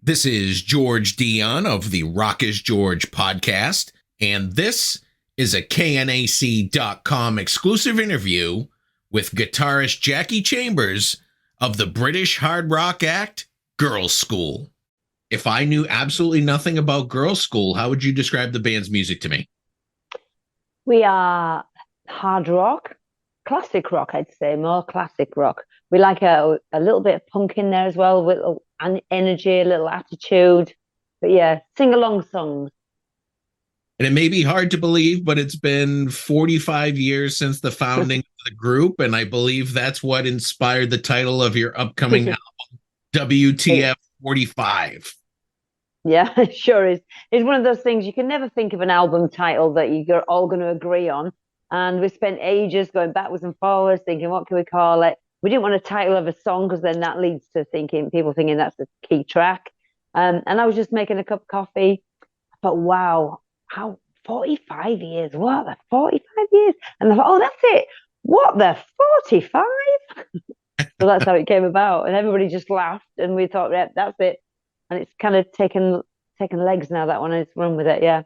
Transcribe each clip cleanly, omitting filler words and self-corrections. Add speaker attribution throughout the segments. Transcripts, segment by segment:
Speaker 1: This is George Dionne of the Rock is George podcast, and this is a KNAC.com exclusive interview with guitarist Jackie Chambers of the British hard rock act Girlschool. If I knew absolutely nothing about Girlschool, how would you describe the band's music to me?
Speaker 2: We are hard rock, classic rock, I'd say, more classic rock. We like a little bit of punk in there as well, with a little energy, a little attitude. But yeah, sing-along songs.
Speaker 1: And it may be hard to believe, but it's been 45 years since the founding of the group, and I believe that's what inspired the title of your upcoming album, WTFortyfive.
Speaker 2: Yeah, it sure is. It's one of those things you can never think of an album title that you're all going to agree on. And we spent ages going backwards and forwards thinking, what can we call it? We didn't want a title of a song because then that leads to people thinking that's the key track. And I was just making a cup of coffee. I thought, wow, how 45 years? What, the 45 years? And I thought, oh, that's it. What, the 45? So that's how it came about. And everybody just laughed. And we thought, yeah, that's it. And it's kind of taken legs now, that one. I just run with it, yeah.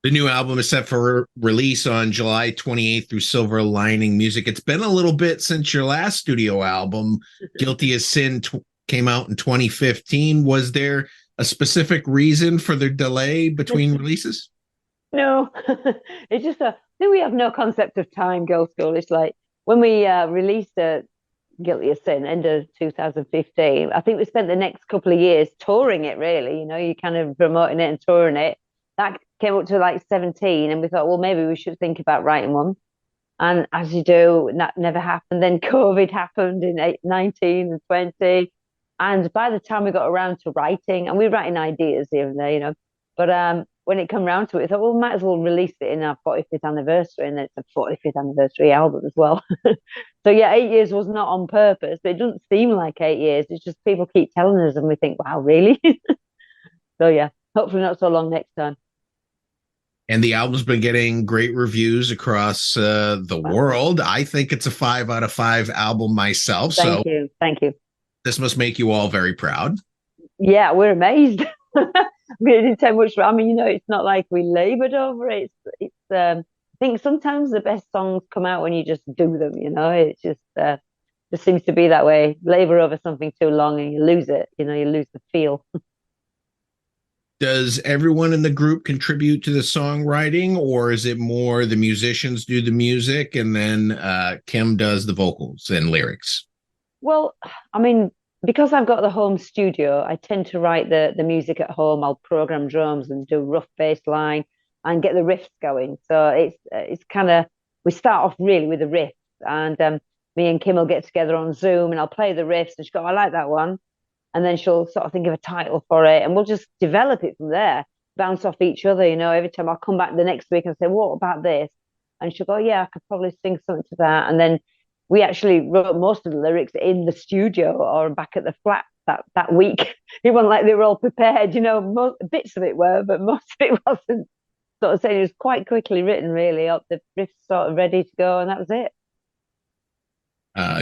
Speaker 1: The new album is set for release on July 28th through Silver Lining Music. It's been a little bit since your last studio album, Guilty as Sin, came out in 2015. Was there a specific reason for the delay between releases?
Speaker 2: No, it's just I think we have no concept of time, Girlschool. It's like when we released Guilty as Sin, end of 2015, I think we spent the next couple of years touring it, really. You know, you kind of promoting it and touring it. That came up to like 17, and we thought, well, maybe we should think about writing one. And as you do, that never happened. Then COVID happened in 19 and 20. And by the time we got around to writing, and we were writing ideas here and there, you know, but when it came around to it, I thought, well, we might as well release it in our 45th anniversary, and then it's a 45th anniversary album as well. So yeah, 8 years was not on purpose, but it doesn't seem like 8 years. It's just people keep telling us, and we think, wow, really? So yeah, hopefully not so long next time.
Speaker 1: And the album's been getting great reviews across the world. I think it's a 5 out of 5 album myself.
Speaker 2: Thank you. Thank you.
Speaker 1: This must make you all very proud.
Speaker 2: Yeah, we're amazed. We didn't take much. I mean, you know, it's not like we labored over it. I think sometimes the best songs come out when you just do them. You know, it just seems to be that way. Labor over something too long and you lose it. You know, you lose the feel.
Speaker 1: Does everyone in the group contribute to the songwriting, or is it more the musicians do the music and then Kim does the vocals and lyrics?
Speaker 2: Well, I mean, because I've got the home studio, I tend to write the music at home. I'll program drums and do rough bass line and get the riffs going. So it's kind of, we start off really with the riffs, and me and Kim will get together on Zoom and I'll play the riffs, and she'll go, I like that one. And then she'll sort of think of a title for it, and we'll just develop it from there, bounce off each other. You know, every time I'll come back the next week and say, what about this? And she'll go, yeah, I could probably sing something to that. And then we actually wrote most of the lyrics in the studio or back at the flat that week. It wasn't like they were all prepared, you know, bits of it were, but most of it wasn't. Sort of saying, it was quite quickly written, really. The riffs sort of ready to go, and that was it.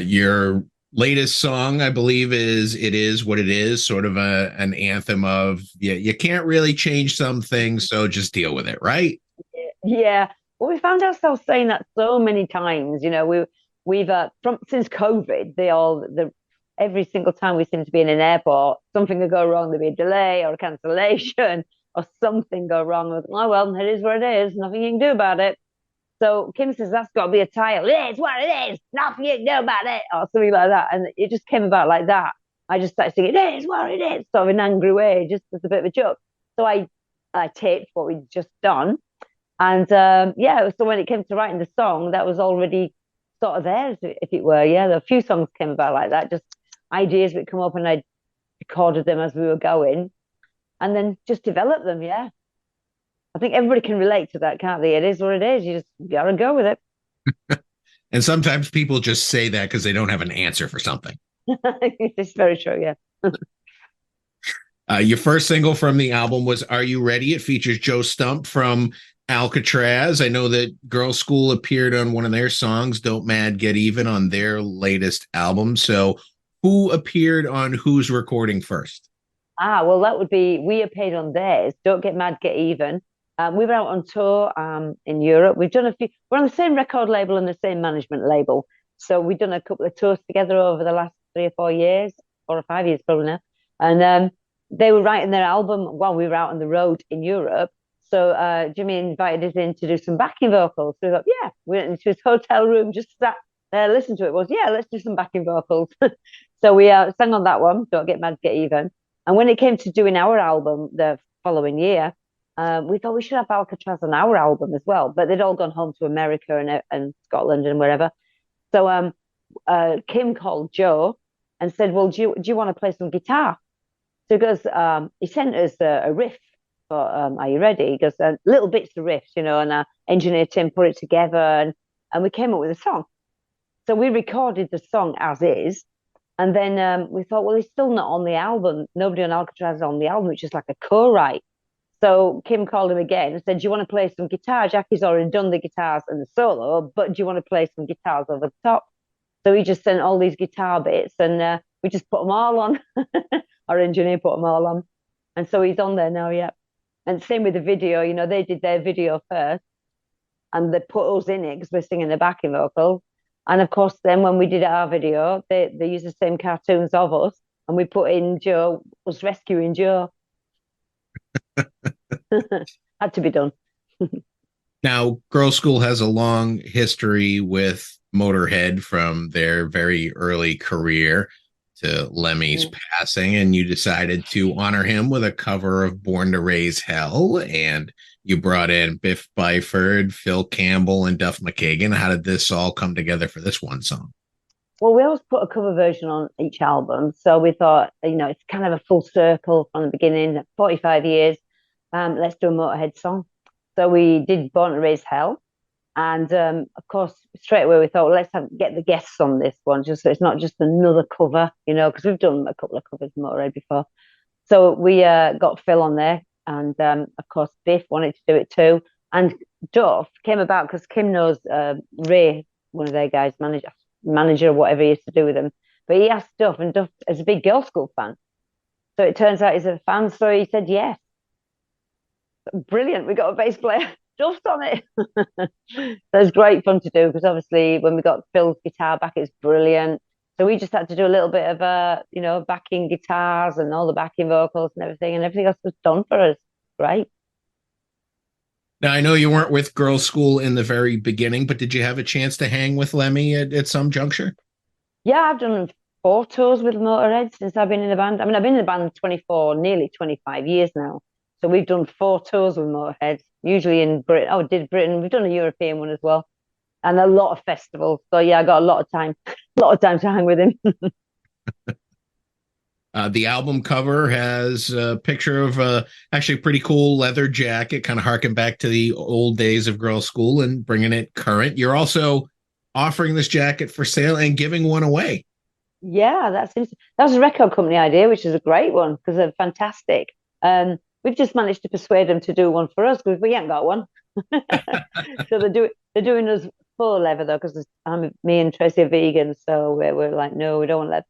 Speaker 1: Your latest song, I believe, is It Is What It Is, sort of an anthem of, yeah, you can't really change some things, so just deal with it, right?
Speaker 2: Yeah. Well, we found ourselves saying that so many times. You know, we've since COVID, every single time we seem to be in an airport, something will go wrong. There'll be a delay or a cancellation or something go wrong. Oh well, it is what it is. Nothing you can do about it. So Kim says, that's got to be a title. It is what it is. Nothing you can do about it. Or something like that. And it just came about like that. I just started singing, it is what it is, sort of in an angry way, just as a bit of a joke. So I taped what we'd just done. And yeah, so when it came to writing the song, that was already sort of there, if it were. Yeah, a few songs came about like that. Just ideas would come up, and I recorded them as we were going. And then just developed them, yeah. I think everybody can relate to that, can't they? It is what it is. You just gotta go with it.
Speaker 1: And sometimes people just say that because they don't have an answer for something.
Speaker 2: It's very true, yeah.
Speaker 1: Your first single from the album was Are You Ready? It features Joe Stump from ALCATRAZZ. I know that Girlschool appeared on one of their songs, Don't Mad Get Even, on their latest album. So who appeared on whose recording first?
Speaker 2: Well, that would be We Are Paid on Theirs. Don't Get Mad, Get Even. We were out on tour in Europe. We've done a few. We're on the same record label and the same management label. So we've done a couple of tours together over the last 3 or 4 years, 4 or 5 years probably now. And they were writing their album while we were out on the road in Europe. So Jimmy invited us in to do some backing vocals. So we thought, yeah, we went into his hotel room, just sat there, listened to it. Was yeah, let's do some backing vocals. So we sang on that one. Don't Get Mad, Get Even. And when it came to doing our album the following year, we thought we should have ALCATRAZZ on our album as well. But they'd all gone home to America and Scotland and wherever. So Kim called Joe and said, well, do you want to play some guitar? So he goes, he sent us a riff. For, are you ready? He goes, little bits of riffs, and our engineer Tim put it together and we came up with a song. So we recorded the song as is. And then we thought, well, he's still not on the album. Nobody on ALCATRAZZ is on the album, which is like a co-write. So Kim called him again and said, do you want to play some guitar? Jackie's already done the guitars and the solo, but do you want to play some guitars over the top? So he just sent all these guitar bits and we just put them all on. Our engineer put them all on. And so he's on there now, yeah. And same with the video, they did their video first and they put us in it because we're singing the backing vocals. And of course, then when we did our video, they used the same cartoons of us and we put in Joe, us rescuing Joe. Had to be done.
Speaker 1: Now, Girls School has a long history with Motorhead from their very early career to Lemmy's passing, and you decided to honor him with a cover of Born to Raise Hell, and you brought in Biff Byford, Phil Campbell, and Duff McKagan. How did this all come together for this one song?
Speaker 2: Well, we always put a cover version on each album, so we thought, it's kind of a full circle from the beginning, 45 years. Let's do a Motorhead song. So we did Born to Raise Hell. And of course, straight away we thought, well, let's get the guests on this one, just so it's not just another cover, because we've done a couple of covers of Motorhead before. So we got Phil on there. And of course, Biff wanted to do it too. And Duff came about because Kim knows Ray, one of their guys, manager, whatever he used to do with them. But he asked Duff, and Duff is a big Girls School fan. So it turns out he's a fan. So he said yes. Brilliant. We got a bass player. Duff's on it. So it's great fun to do because obviously when we got Phil's guitar back, it's brilliant. So we just had to do a little bit of backing guitars and all the backing vocals and everything else was done for us. Great.
Speaker 1: Now, I know you weren't with Girls School in the very beginning, but did you have a chance to hang with Lemmy at some juncture?
Speaker 2: Yeah, I've done 4 tours with Motorhead since I've been in the band. I mean, I've been in the band nearly 25 years now. So we've done 4 tours with Motorhead, usually in Britain. Oh, did Britain. We've done a European one as well. And a lot of festivals. So yeah, I got a lot of time to hang with him.
Speaker 1: The album cover has a picture of actually a pretty cool leather jacket, kind of harking back to the old days of Girls School and bringing it current. You're also offering this jacket for sale and giving one away.
Speaker 2: Yeah, that was a record company idea, which is a great one because they're fantastic. We've just managed to persuade them to do one for us because we ain't got one. So they're doing us full leather though because me and Tracy are vegan, so we're like, no, we don't want leather.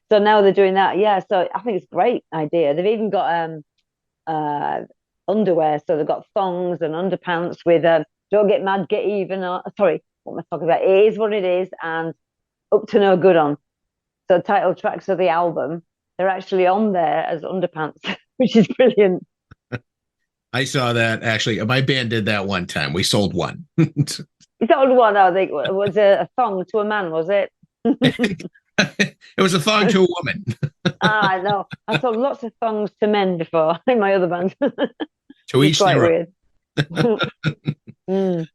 Speaker 2: So now they're doing that. Yeah, so I think it's a great idea. They've even got underwear, so they've got thongs and underpants with don't get mad, get even. Sorry, what am I talking about? It is what it is, and up to no good on. So title tracks of the album, they're actually on there as underpants, which is brilliant.
Speaker 1: I saw that actually. My band did that one time. We sold one.
Speaker 2: You sold one, I think. It was a thong to a man, was it?
Speaker 1: It was a thong to a woman.
Speaker 2: I know. I sold lots of thongs to men before in my other band.
Speaker 1: To each
Speaker 2: their own.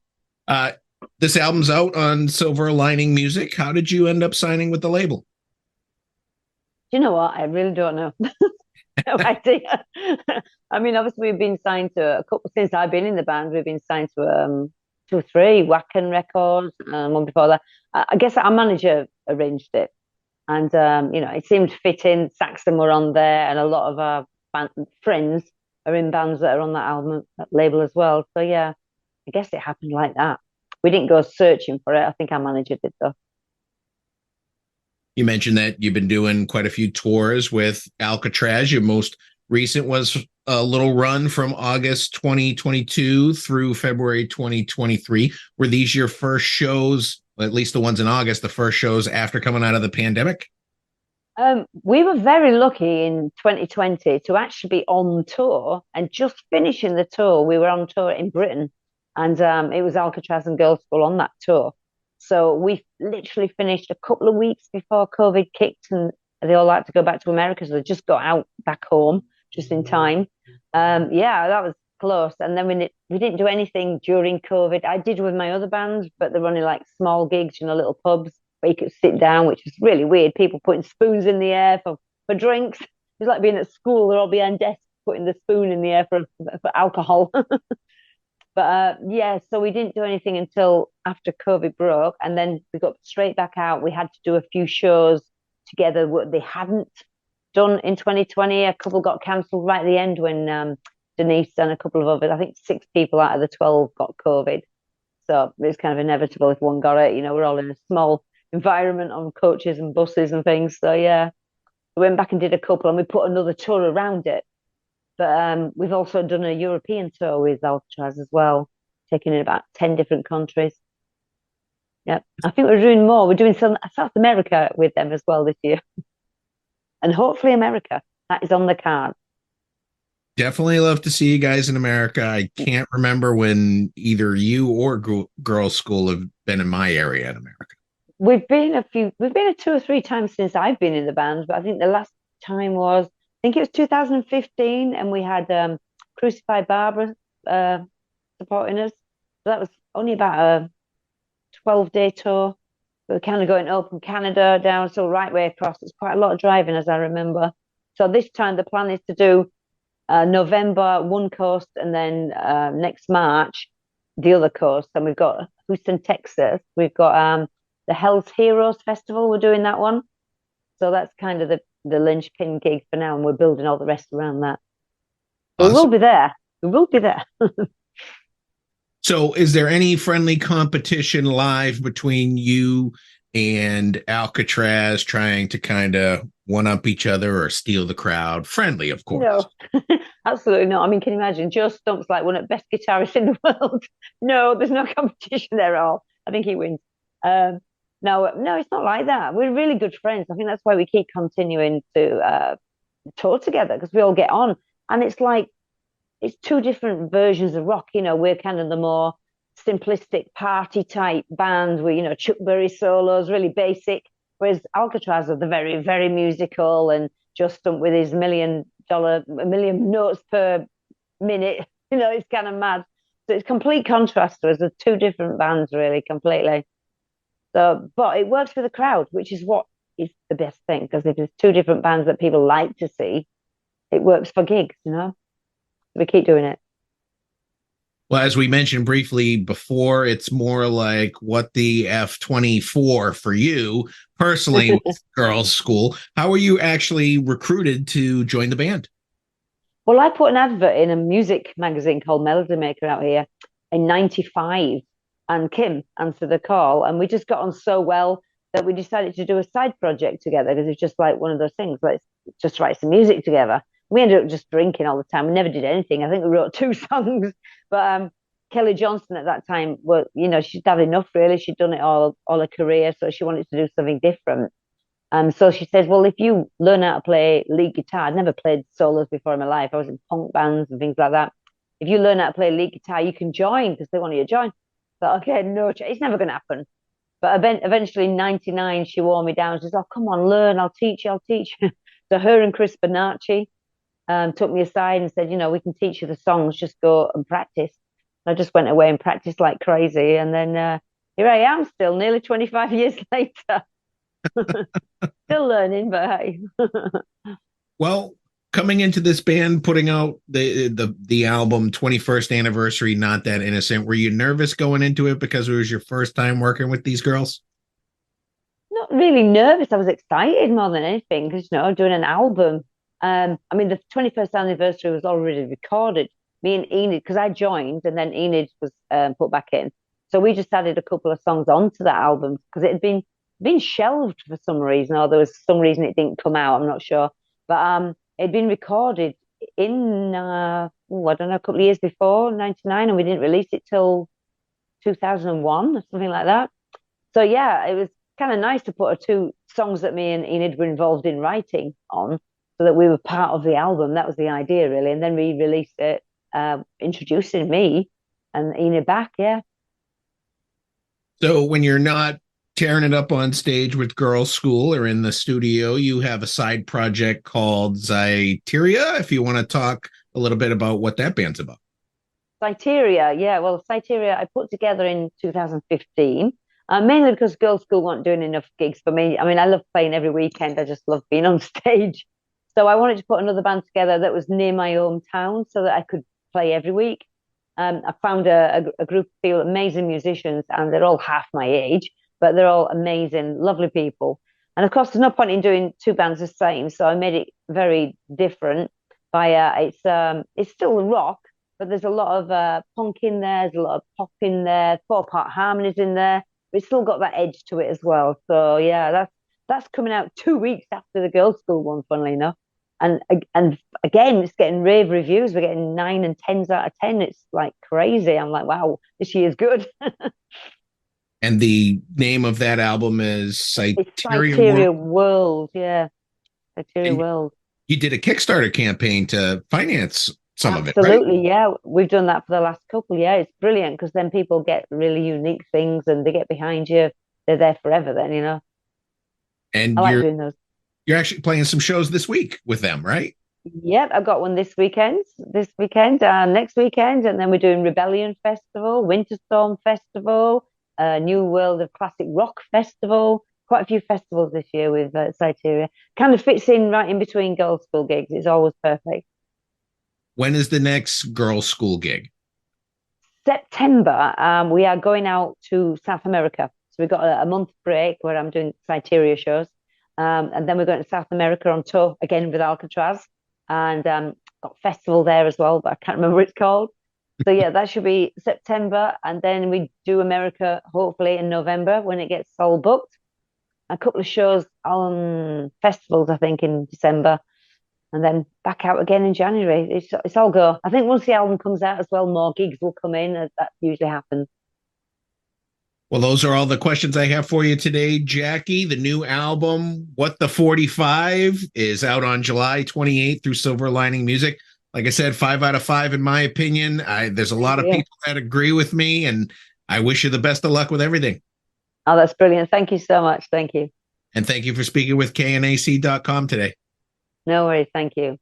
Speaker 1: This album's out on Silver Lining Music. How did you end up signing with the label?
Speaker 2: Do you know what? I really don't know. No idea. I mean, obviously we've been signed to a couple since I've been in the band. We've been signed to 2 or 3 Wacken records, one before that. I guess our manager arranged it, and it seemed fitting. Saxon were on there, and a lot of our friends are in bands that are on that label as well. So yeah, I guess it happened like that. We didn't go searching for it. I think our manager did though.
Speaker 1: You mentioned that you've been doing quite a few tours with Alcatrazz. Your most recent was a little run from August 2022 through February 2023. Were these your first shows, at least the ones in August, the first shows after coming out of the pandemic?
Speaker 2: We were very lucky in 2020 to actually be on tour and just finishing the tour. We were on tour in Britain, and it was Alcatrazz and Girlschool on that tour. So we literally finished a couple of weeks before COVID kicked, and they all had to go back to America. So they just got out back home just in time. Yeah, that was close. And then we didn't do anything during COVID. I did with my other bands, but they're running like small gigs, little pubs where you could sit down, which is really weird. People putting spoons in the air for drinks. It's like being at school. They're all behind desks putting the spoon in the air for alcohol. But yeah, so we didn't do anything until after COVID broke, and then we got straight back out. We had to do a few shows together what they hadn't done in 2020. A couple got cancelled right at the end when Denise and a couple of others, I think 6 people out of the 12 got COVID. So it's kind of inevitable if one got it. We're all in a small environment on coaches and buses and things. So yeah, we went back and did a couple, and we put another tour around it. But we've also done a European tour with ALCATRAZZ as well, taking in about 10 different countries. Yeah, I think we're doing more. We're doing some South America with them as well this year. And hopefully America. That is on the card.
Speaker 1: Definitely love to see you guys in America. I can't remember when either you or Girls School have been in my area in America.
Speaker 2: We've been a 2 or 3 times since I've been in the band, but I think the last time was, I think it was 2015, and we had Crucified Barbara supporting us. So that was only about a 12-day tour. We were kind of going up from Canada down, so right way across. It's quite a lot of driving, as I remember. So this time the plan is to do November one coast, and then next March the other coast. And we've got Houston, Texas. We've got the Hell's Heroes Festival. We're doing that one. So that's kind of the linchpin gig for now, and we're building all the rest around that. Awesome. We will be there. We will be there.
Speaker 1: So is there any friendly competition live between you and Alcatrazz, trying to kind of one-up each other or steal the crowd? Friendly, of course.
Speaker 2: No, absolutely not. I mean, can you imagine? Joe Stump's like one of the best guitarists in the world. No, there's no competition there at all. I think he wins. No, it's not like that. We're really good friends. I think that's why we keep continuing to tour together, because we all get on. And it's like, it's 2 different versions of rock. We're kind of the more simplistic party type band with, Chuck Berry solos, really basic. Whereas Alcatrazz are the very, very musical, and Joe Stump with his $1 million notes per minute. It's kind of mad. So it's complete contrast to us. They're 2 different bands, really, completely. So, but it works for the crowd, which is what is the best thing, because if there's 2 different bands that people like to see, it works for gigs, We keep doing it.
Speaker 1: Well, as we mentioned briefly before, it's more like what the F24 for you personally with Girls School. How were you actually recruited to join the band?
Speaker 2: Well, I put an advert in a music magazine called Melody Maker out here in '95. And Kim answered the call, and we just got on so well that we decided to do a side project together, because it's just like one of those things. Let's just write some music together. We ended up just drinking all the time. We never did anything. I think we wrote 2 songs, but Kelly Johnson at that time, she'd had enough, really. She'd done it all her career, so she wanted to do something different. So she said, well, if you learn how to play lead guitar, I'd never played solos before in my life. I was in punk bands and things like that. If you learn how to play lead guitar, you can join, because they want you to join. But okay, no, it's never going to happen. But eventually in '99, she wore me down. She said, oh, come on, learn. I'll teach you. So her and Chris Bernacci took me aside and said, we can teach you the songs. Just go and practice. I just went away and practiced like crazy. And then here I am still, nearly 25 years later. Still learning, but hey.
Speaker 1: Well, coming into this band, putting out the album 21st Anniversary, Not That Innocent, were you nervous going into it because it was your first time working with these girls?
Speaker 2: Not really nervous. I was excited more than anything, because doing an album. I mean, the 21st anniversary was already recorded. Me and Enid, because I joined and then Enid was put back in. So we just added a couple of songs onto that album, because it had been been shelved for some reason, or there was some reason it didn't come out. I'm not sure, but it'd been recorded in I don't know, a couple of years before '99, and we didn't release it till 2001 or something like that. So yeah, it was kind of nice to put two songs that me and Enid were involved in writing on, so that we were part of the album. That was the idea, really. And then we released it, introducing me and Enid back. Yeah.
Speaker 1: So when you're not tearing it up on stage with Girls School or in the studio, you have a side project called Syteria. If you want to talk a little bit about what that band's about.
Speaker 2: Syteria, yeah. Well, Syteria I put together in 2015, mainly because Girls School weren't doing enough gigs for me. I mean, I love playing every weekend. I just love being on stage. So I wanted to put another band together that was near my hometown so that I could play every week. I found a group of people, amazing musicians, and they're all half my age, but they're all amazing, lovely people. And of course, there's no point in doing two bands the same, so I made it very different. It's still rock, but there's a lot of punk in there, there's a lot of pop in there, 4-part harmonies in there, but it's still got that edge to it as well. So yeah, that's coming out 2 weeks after the Girls School one, funnily enough. And again, it's getting rave reviews. We're getting 9 and 10s out of 10. It's like crazy. I'm like, wow, this year's good.
Speaker 1: And the name of that album is
Speaker 2: Syteria World. Yeah, Syteria World.
Speaker 1: You did a Kickstarter campaign to finance some of it, right?
Speaker 2: Absolutely, yeah. We've done that for the last couple. Yeah, it's brilliant because then people get really unique things and they get behind you. They're there forever then, you know.
Speaker 1: And
Speaker 2: I like doing those.
Speaker 1: You're actually playing some shows this week with them, right?
Speaker 2: Yep, I've got one this weekend, next weekend, and then we're doing Rebellion Festival, Winterstorm Festival, New World of Classic Rock Festival. Quite a few festivals this year with Syteria. Kind of fits in right in between Girls School gigs. It's always perfect.
Speaker 1: When is the next Girls School gig?
Speaker 2: September. We are going out to South America. So we've got a month break where I'm doing Syteria shows. And then we're going to South America on tour again with ALCATRAZZ, and got a festival there as well, but I can't remember what it's called. So yeah, that should be September, and then we do America hopefully in November when it gets all booked. A couple of shows on festivals, I think, in December, and then back out again in January. It's all go. I think once the album comes out as well, more gigs will come in, as that usually happens.
Speaker 1: Well, those are all the questions I have for you today, Jackie. The new album, WTFortyfive, is out on July 28th through Silver Lining Music. Like I said, 5 out of 5 in my opinion. There's a lot of people that agree with me, and I wish you the best of luck with everything.
Speaker 2: Oh, that's brilliant. Thank you so much. Thank you.
Speaker 1: And thank you for speaking with KNAC.com today.
Speaker 2: No worries. Thank you.